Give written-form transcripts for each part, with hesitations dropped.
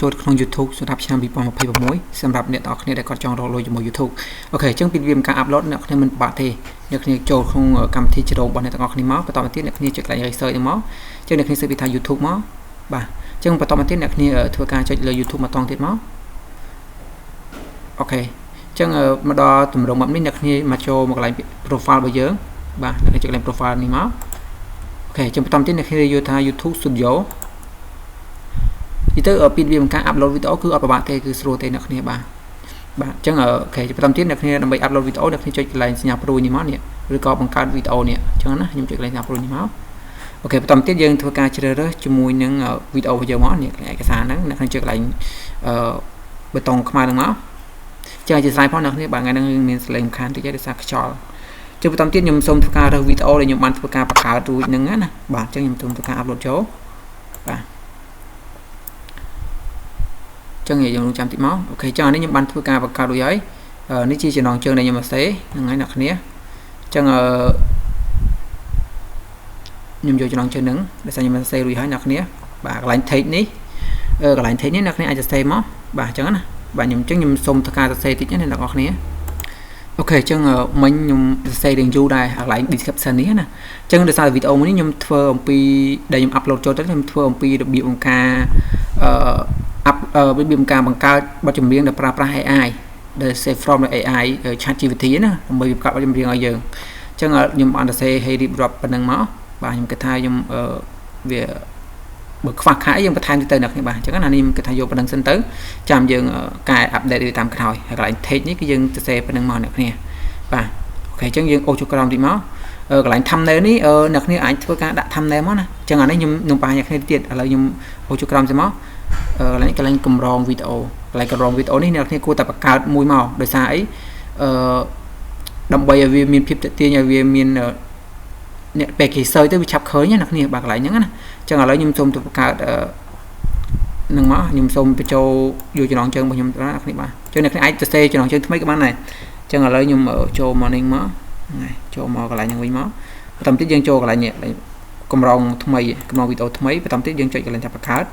ចូលក្នុង YouTube សម្រាប់ឆ្នាំ2026សម្រាប់អ្នកទាំងអស់គ្នាដែលគាត់ចង់រកលុយជាមួយ YouTube អូខេអញ្ចឹងពីវាមានការ upload អ្នកគ្នាមិនពិបាកទេអ្នកគ្នាចូលក្នុងកម្មវិធីជ្រោរបស់អ្នកទាំងអស់គ្នាមកបន្តមកទៀតអ្នកគ្នាចុចកន្លែង research ហ្នឹងមកអញ្ចឹងអ្នកគ្នា search ពីថា YouTube មកបាទអញ្ចឹងបន្តមកទៀតអ្នកគ្នាធ្វើការចុចលើ YouTube មកតង់ទៀតមកអូខេអញ្ចឹងមកដល់ទម្រង់បែបនេះអ្នកគ្នាមកចូលមកកន្លែង profile របស់យើងបាទអ្នកគ្នាចុចកន្លែង profile នេះមកអូខេអញ្ចឹងបន្តមកទៀតអ្នកគ្នាយកថា YouTube Studio ទីទៅពីវាមានការ upload វីដេអូគឺអត់ពិបាកទេគឺស្រួលទេអ្នកគ្នាបាទអញ្ចឹងអូខេបន្តទៀតអ្នកគ្នាដើម្បី upload វីដេអូអ្នកគ្នាចុចកន្លែងសញ្ញាព្រួយនេះមកនេះឬក៏បង្កើតវីដេអូនេះអញ្ចឹងណាខ្ញុំចុចកន្លែងសញ្ញាព្រួយនេះមកអូខេបន្តទៀតយើងធ្វើការជ្រើសរើសជាមួយនឹងវីដេអូរបស់យើងមកនេះឯកសារហ្នឹងអ្នកគ្នាចុចកន្លែងប៊ូតុងខ្មៅហ្នឹងមកចឹងជាស្លាយផងអ្នកគ្នាបាទថ្ងៃហ្នឹងមានសលេងខានតិចដោយសារខ្យល់ចុះបន្តទៀតខ្ញុំសូមធ្វើការរើសវីដេអូដែលខ្ញុំបានធ្វើការបង្កើតរួចហ្នឹងណាបាទអញ្ចឹងខ្ញុំធ្វើការ upload ចូលបាទចឹងយើងចាំតិចមកអូខេចឹងអានេះខ្ញុំបានធ្វើការបង្កើតរួចហើយនេះជាចំណងជើងដែលខ្ញុំសរសេរហ្នឹងហើយអ្នកគ្នាចឹងខ្ញុំយកចំណងជើងហ្នឹងដែលខ្ញុំសរសេររួចហើយអ្នកគ្នាបាទកន្លែង text នេះកន្លែង text នេះអ្នកគ្នាអាចសរសេរមកបាទអញ្ចឹងណាបាទខ្ញុំសូមធ្វើការសរសេរតិចណាអ្នកនរគ្នាអូខេអញ្ចឹងមិញខ្ញុំសរសេររៀងយូរដែរកន្លែង description នេះណាអញ្ចឹងដោយសារវីដេអូមួយនេះខ្ញុំធ្វើអំពីដែលខ្ញុំ upload ចូលទៅខ្ញុំធ្វើអំពីរបៀបក្នុងការរបៀបការបង្កើតបទចម្រៀងដែលប្រើប្រាស់ AI ដែល save from AI ChatGPT ណាដើម្បីបង្កើតបទចម្រៀងឲ្យយើងអញ្ចឹងខ្ញុំបានសរសេរឲ្យរៀបរាប់ប៉ុណ្ណឹងមកបាទខ្ញុំគិតថាខ្ញុំវាបើខ្វះខាតយើងបន្ថែមទៅអ្នកគ្នាបាទអញ្ចឹងណានេះខ្ញុំគិតថាយកប៉ុណ្ណឹងសិនទៅចាំយើងកែ update វាតាមក្រោយហើយកន្លែង text នេះគឺយើងសរសេរប៉ុណ្ណឹងមកអ្នកគ្នាបាទអូខេអញ្ចឹងយើងអូសចូលក្រោមតិចមកកន្លែង thumbnail នេះអ្នកគ្នាអាចធ្វើការដាក់ thumbnail មកណាអញ្ចឹងអានេះខ្ញុំបង្ហាញអ្នកគ្នាទៀតឥឡូវខ្ញុំអូសចូលក្រោមទៅមកកន្លែងកម្រងវីដេអូកន្លែងកម្រងវីដេអូនេះអ្នកគ្នាគួរតែបង្កើតមួយមកដោយសារអីដើម្បីឲ្យវាមានភាពទាក់ទាញឲ្យវាមានអ្នកពេលគេ search ទៅវាឆាប់ឃើញណាអ្នកគ្នាបាទកន្លែងហ្នឹងណាអញ្ចឹងឥឡូវខ្ញុំសូមទៅបង្កើតនឹងមកខ្ញុំសូមបញ្ចូលយកចំណងជើងរបស់ខ្ញុំអ្នកគ្នាបាទអញ្ចឹងអ្នកគ្នាអាចសរសេរចំណងជើងថ្មីក៏បានដែរអញ្ចឹងឥឡូវខ្ញុំចូលមកនេះមកហ្នឹងចូលមកកន្លែងហ្នឹងវិញមកបន្តទៀតយើងចូលកន្លែងនេះកម្រងថ្មីកម្រងវីដេអូថ្មីបន្តទៀតយើងចុចកន្លែងថាបង្កើត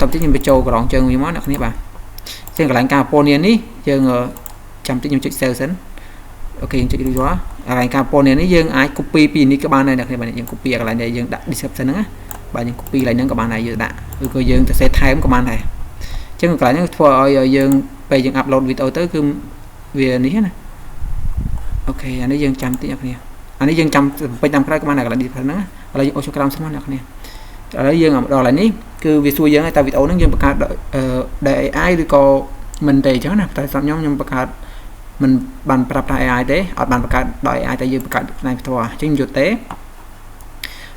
បន្តទៀតខ្ញុំបញ្ចូលកម្រងជើងវិញមកអ្នកគ្នាបាទអញ្ចឹងកន្លែងការពណ៌នានេះយើងចាំតិចខ្ញុំចុច save សិនអូខេយើងចុចរួចរាល់កន្លែងការពណ៌នានេះយើងអាច copy ពីនេះក៏បានដែរអ្នកគ្នាបាទយើង copy កន្លែងដែលយើងដាក់ description ហ្នឹងណាបាទយើង copy កន្លែងហ្នឹងក៏បានដែរយើងដាក់ឬក៏យើងទៅសេថែមក៏បានដែរអញ្ចឹងកន្លែងហ្នឹងធ្វើឲ្យយើងពេលយើង upload វីដេអូទៅគឺវានេះណាអូខេអានេះយើងចាំតិចអ្នកគ្នាអានេះយើងចាំពេញតាមក្រោយក៏បានដែរកន្លែង description ហ្នឹងឥឡូវយើងអូសចូលក្រោមស្មោះអ្នកគ្នាឥឡូវយើងដល់កន្លែងនេះគឺវាសួរយើងតែវីដេអូហ្នឹងយើងបង្កើតដោយ AI ឬក៏មិនទេអញ្ចឹងណាតែសម្រាប់ខ្ញុំបង្កើតមិនបានប្រើប្រាស់ AI ទេអត់បានបង្កើតដោយ AI តែយើងបង្កើតផ្នែកផ្ទាល់អញ្ចឹងយកទេ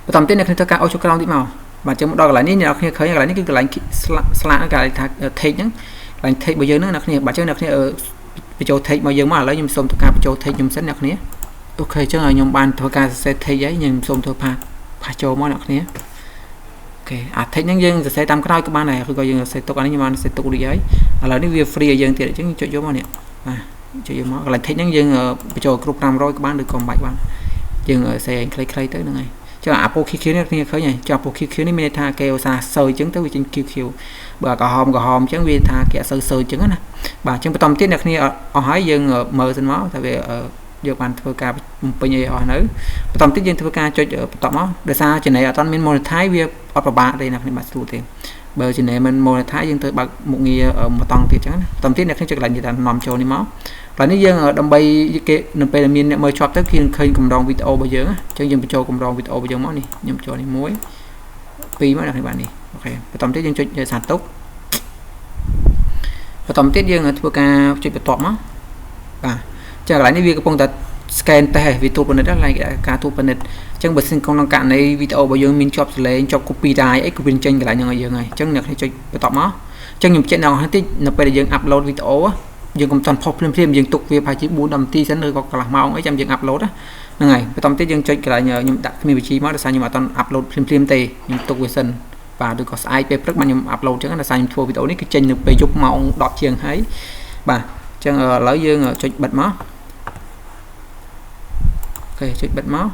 បន្តទៀតអ្នកគ្នាធ្វើការអូសចូលក្រោមតិចមកបាទអញ្ចឹងមកដល់កន្លែងនេះអ្នកគ្នាឃើញកន្លែងនេះគឺកន្លែងស្លាកកន្លែងថា text ហ្នឹងកន្លែង text របស់យើងហ្នឹងអ្នកគ្នាបាទអញ្ចឹងអ្នកគ្នាបញ្ចូល text មកយើងមកឥឡូវខ្ញុំសូមធ្វើការបញ្ចូល text ខ្ញុំសិនអ្នកគ្នាអូខេអញ្ចឹងខ្ញុំបានធ្វើការសរសេរ text ហើយខ្ញុំសូមធ្វើផាសចូលមកអ្នកគ្នាអូខេអា text ហ្នឹងយើងសរសេរតាមក្រោយក៏បានដែរឬក៏យើងសរសេរទុកអានេះខ្ញុំបានសរសេរទុករួចហើយឥឡូវនេះវា free ឲ្យយើងទៀតអញ្ចឹងចុចយកមកនេះបាទចុចយកមកកន្លែង text ហ្នឹងយើងបញ្ចូលគ្រប់500ក៏បានឬក៏មិនបាច់បានយើងសរសេរឲ្យខ្លីៗទៅហ្នឹងហើយចឹងអាពូ QQ នេះគ្នាឃើញហើយចាពូ QQ នេះមានន័យថាគេឧស្សាហ៍សើអញ្ចឹងទៅវាចេញ QQ បើក្រហមអញ្ចឹងវាថាគេអត់សូវសើអញ្ចឹងណាបាទអញ្ចឹងបន្តទៀតអ្នកគ្នាអស់ហើយយើងមើលសិនមកតែវាយកបានធ្វើការបំពេញឲ្យអស់នៅបន្តទៀតយើងធ្វើការចុចបន្តមកដោយសារ channel អត់ទាន់មាន monetize វាអត់ពិបាកទេអ្នកគ្នាបាទស្រួលទេបើ channel មិន monetize យើងទៅបើកមុខងារមកតង់ទៀតអញ្ចឹងណាបន្តទៀតអ្នកគ្នាចុចកន្លែងថានាំចូលនេះមកកន្លែងនេះយើងដើម្បីគេនៅពេលមានអ្នកមើលជាប់ទៅគេឃើញកម្រងវីដេអូរបស់យើងអញ្ចឹងយើងបញ្ចូលកម្រងវីដេអូរបស់យើងមកនេះខ្ញុំចូលនេះ1 2មកអ្នកគ្នាបាទនេះអូខេបន្តទៀតយើងចុចសារទុកបន្តទៀតយើងធ្វើការចុចបន្ទាប់មកបាទចឹងកន្លែងនេះវាកំពុងតែ scan តេស្តវាទូពិនិត្យកន្លែងការទូពិនិត្យអញ្ចឹងបើសិនក្នុងករណីវីដេអូរបស់យើងមានជាប់សលេងជាប់ copyright អីគឺវាចេញកន្លែងហ្នឹងឲ្យយើងហើយអញ្ចឹងអ្នកគ្នាចុចបន្ទាប់មកអញ្ចឹងខ្ញុំបញ្ជាក់ដល់ហ្នឹងតិចនៅពេលដែលយើង upload វីដេអូយើងកុំតន់ផុសភ្លាមយើងទុកវាប្រហែលជា4-10នាទីសិនឬក៏កន្លះម៉ោងអីចាំយើង upload ហ្នឹងហើយបន្តទៀតយើងចុចកន្លែងខ្ញុំដាក់គ្មានវិជីមកដោយសារខ្ញុំអត់តន់ upload ភ្លាមទេខ្ញុំទុកវាសិនបាទឬក៏ស្អែកពេលព្រឹកបានខ្ញុំ upload អញ្ចឹងដោយសារខ្ញុំធ្វើវីដេអូនេះគឺចេញនៅពេលយប់ម៉ោង10ជាងហើយបាទអញ្ចឹងឥឡូវយើងចុចបិទមកអូខេចុចបិទមក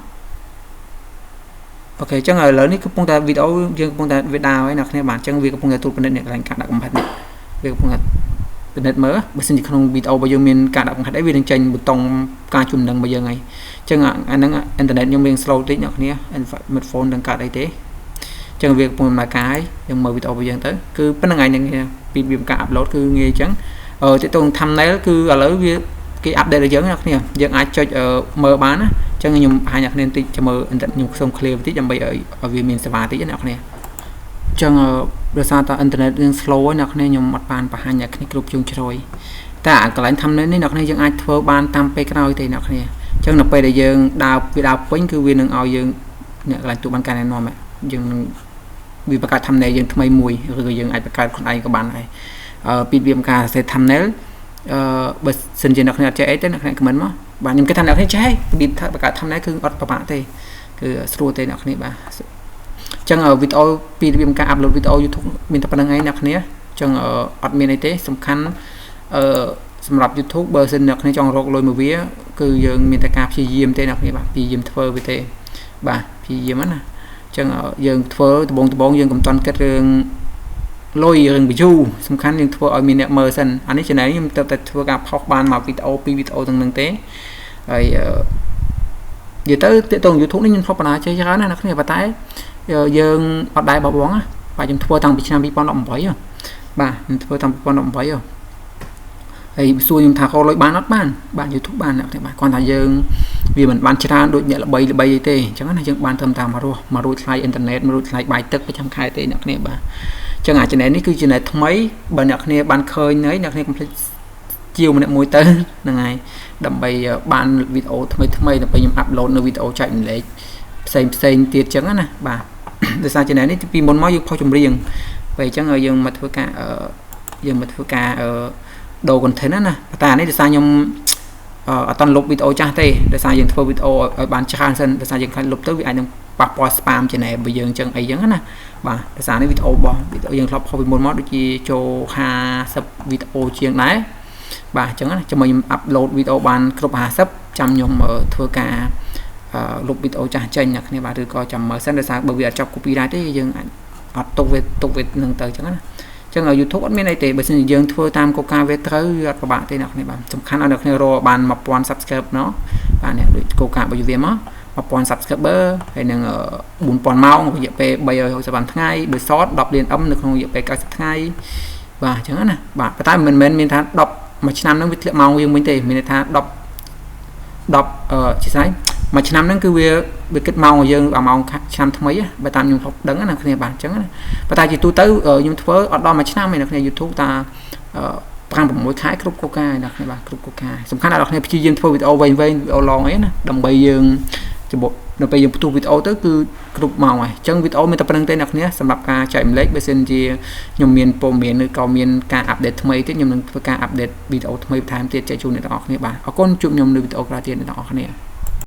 អូខេអញ្ចឹងឥឡូវនេះកំពុងតែវីដេអូយើងកំពុងតែវាដើរហើយអ្នកគ្នាបាទអញ្ចឹងវាកំពុងតែទូលពិនិត្យអ្នកកន្លែងការដាក់កំផាត់នេះវាកំពុងតែពិនិត្យមើលបើសិនជាក្នុងវីដេអូរបស់យើងមានការដាក់កំផាត់អីវានឹងចេញប៊ូតុងការជំនឹងរបស់យើងហើយអញ្ចឹងអាហ្នឹងអ៊ីនធឺណិតខ្ញុំមាន slow តិចអ្នកគ្នា smartphone នឹងកើតអីទេអញ្ចឹងវាកំពុងដំណើរការហើយយើងមើលវីដេអូរបស់យើងទៅគឺប៉ុណ្្នឹងហើយនឹងពីវាការ upload គឺងាយអញ្ចឹងទាក់ទង thumbnail គឺឥឡូវវាគេអាប់ដេតឲ្យយើងអ្នកគ្នាយើងអាចចុចមើលបានណាអញ្ចឹងខ្ញុំបង្ហាញអ្នកគ្នាបន្តិចចាំមើលខ្ញុំខ្ញុំ clear បន្តិចដើម្បីឲ្យវាមានសេវាតិចណាអ្នកគ្នាអញ្ចឹងដោយសារតែអ៊ីនធឺណិតយើង slow ហើយអ្នកគ្នាខ្ញុំអត់បានបង្ហាញអ្នកគ្នាគ្រប់ជ្រុងជ្រោយតែអាកន្លែង thumbnail នេះអ្នកគ្នាយើងអាចធ្វើបានតាមពេលក្រោយទេអ្នកគ្នាអញ្ចឹងនៅពេលដែលយើងដើរពេញគឺវានឹងឲ្យយើងអ្នកកន្លែងទូបានការណែនាំយើងនឹងវាបង្កើត thumbnail យើងថ្មីមួយឬក៏យើងអាចបង្កើតខ្លួនឯងក៏បានដែរពីវាបង្កើត thumbnail បើសិនជាអ្នកគ្នាអត់ចេះអីទេអ្នកគ្នាខមមិនមកបាទខ្ញុំគិតថាអ្នកគ្នាចេះពីបង្កើត thumbnail គឺអត់ពិបាកទេគឺស្រួលទេអ្នកគ្នាបាទអញ្ចឹងវីដេអូពីរបៀបការ upload វីដេអូ YouTube មានតែប៉ុណ្្នឹងឯងអ្នកគ្នាអញ្ចឹងអត់មានអីទេសំខាន់សម្រាប់ YouTube បើសិនអ្នកគ្នាចង់រកលុយមកវាគឺយើងមានតែការព្យាយាមទេអ្នកគ្នាបាទព្យាយាមធ្វើវាទេបាទព្យាយាមណាអញ្ចឹងយើងធ្វើដំបូងយើងកុំតន់គិតរឿងលុយរឿង view សំខាន់យើងធ្វើឲ្យមានអ្នកមើលសិនអានេះ channel ខ្ញុំទៅតែធ្វើការផុសបានមកវីដេអូពីរវីដេអូទាំងនឹងទេហើយនិយាយទៅទាក់ទង YouTube នេះខ្ញុំធ្វើបណ្ដាចេះច្រើនណាស់អ្នកគ្នាប៉ុន្តែយើងអត់ដែរបោះបង់ណាបាទខ្ញុំធ្វើតាំងពីឆ្នាំ2018បាទខ្ញុំធ្វើតាំងពី2018ហើយសួរខ្ញុំថាខលុយបានអត់បានបាទ YouTube បានអ្នកគ្នាបាទគ្រាន់តែយើងវាមិនបានច្រើនដូចអ្នកល្បីអីទេអញ្ចឹងណាយើងបានត្រឹមតែមករួចថ្លៃអ៊ីនធឺណិតមករួចថ្លៃបាយទឹកប្រចាំខែទេអ្នកគ្នាបាទអញ្ចឹងអា channel នេះគឺ channel ថ្មីបើអ្នកគ្នាបានឃើញហើយអ្នកគ្នាកុំភ្លេចជាវម្នាក់មួយទៅហ្នឹងហើយដើម្បីបានវីដេអូថ្មីដើម្បីខ្ញុំ upload នៅវីដេអូចែករំលែកផ្សេងទៀតអញ្ចឹងណាបាទដោយសារ channel នេះពីមុនមកយើងផុសចម្រៀងពេលអញ្ចឹងយើងមកធ្វើការដូរ content ណាតែអានេះដោយសារខ្ញុំអត់តន់លុបវីដេអូចាស់ទេដោយសារយើងធ្វើវីដេអូឲ្យបានច្រើនសិនដោយសារយើងខ្លាចលុបទៅវាអាចនឹងប៉ះពាល់ spam channel របស់យើងអញ្ចឹងអីចឹងណាបាទដោយសារនេះវីដេអូរបស់វីដេអូយើងធ្លាប់ផុសពីមុនមកដូចជាចូល50វីដេអូជាងដែរបាទអញ្ចឹងណាចាំខ្ញុំ upload វីដេអូបានគ្រប់50ចាំខ្ញុំធ្វើការលុបវីដេអូចាស់ចេញអ្នកគ្នាបាទឬក៏ចាំមើលសិនដោយសារបើវាអត់ចប់ copyright ទេយើងអាចអត់ទុកវានឹងទៅអញ្ចឹងណាអញ្ចឹង YouTube អត់មានអីទេបើមិនយើងធ្វើតាមកលការវាត្រូវវាអត់ពិបាកទេអ្នកគ្នាបាទសំខាន់ឲ្យអ្នកគ្នារកបាន 1000 subscribe ណោះបាទនេះដូចកលការរបស់យើងមក 1000 subscriber ហើយនឹង 4000 ម៉ោងរយៈពេល365ថ្ងៃបើ short 10 លាន នៅក្នុងរយៈពេល90ថ្ងៃបាទអញ្ចឹងណាបាទប៉ុន្តែមិនមែនមានថា10មួយឆ្នាំហ្នឹងវាធ្លាក់ម៉ោងយើងវិញទេមានន័យថា10ជាស្អីមួយឆ្នាំហ្នឹងគឺវាគិតម៉ោងយើងអាម៉ោងឆ្នាំថ្មីបើតាមខ្ញុំដឹងណាគ្នាបាទអញ្ចឹងណាប៉ុន្តែជាទូទៅខ្ញុំធ្វើអត់ដល់មួយឆ្នាំទេណាគ្នា YouTube តា5-6 ខែគ្រប់កលការណាគ្នាបាទគ្រប់កលការសំខាន់ដល់អ្នកគ្នាព្យាយាមធ្វើវីដេអូវែងវីដេអូឡងអីណាដើម្បីយើងនៅពេលយើងផ្ទុះវីដេអូទៅគឺគ្រប់ម៉ោងហើយអញ្ចឹងវីដេអូមានតែប៉ុណ្្នឹងទេអ្នកគ្នាសម្រាប់ការចែករំលែកបើសិនជាខ្ញុំមានព័ត៌មានឬក៏មានការអាប់ដេតថ្មីទៀតខ្ញុំនឹងធ្វើការអាប់ដេតវីដេអូថ្មីបន្ថែមទៀតចែកជូនអ្នកទាំងអស់គ្នាបាទអរគុណជួបខ្ញុំនៅវីដេអូក្រោយទៀតអ្នកទាំងអស់គ្នា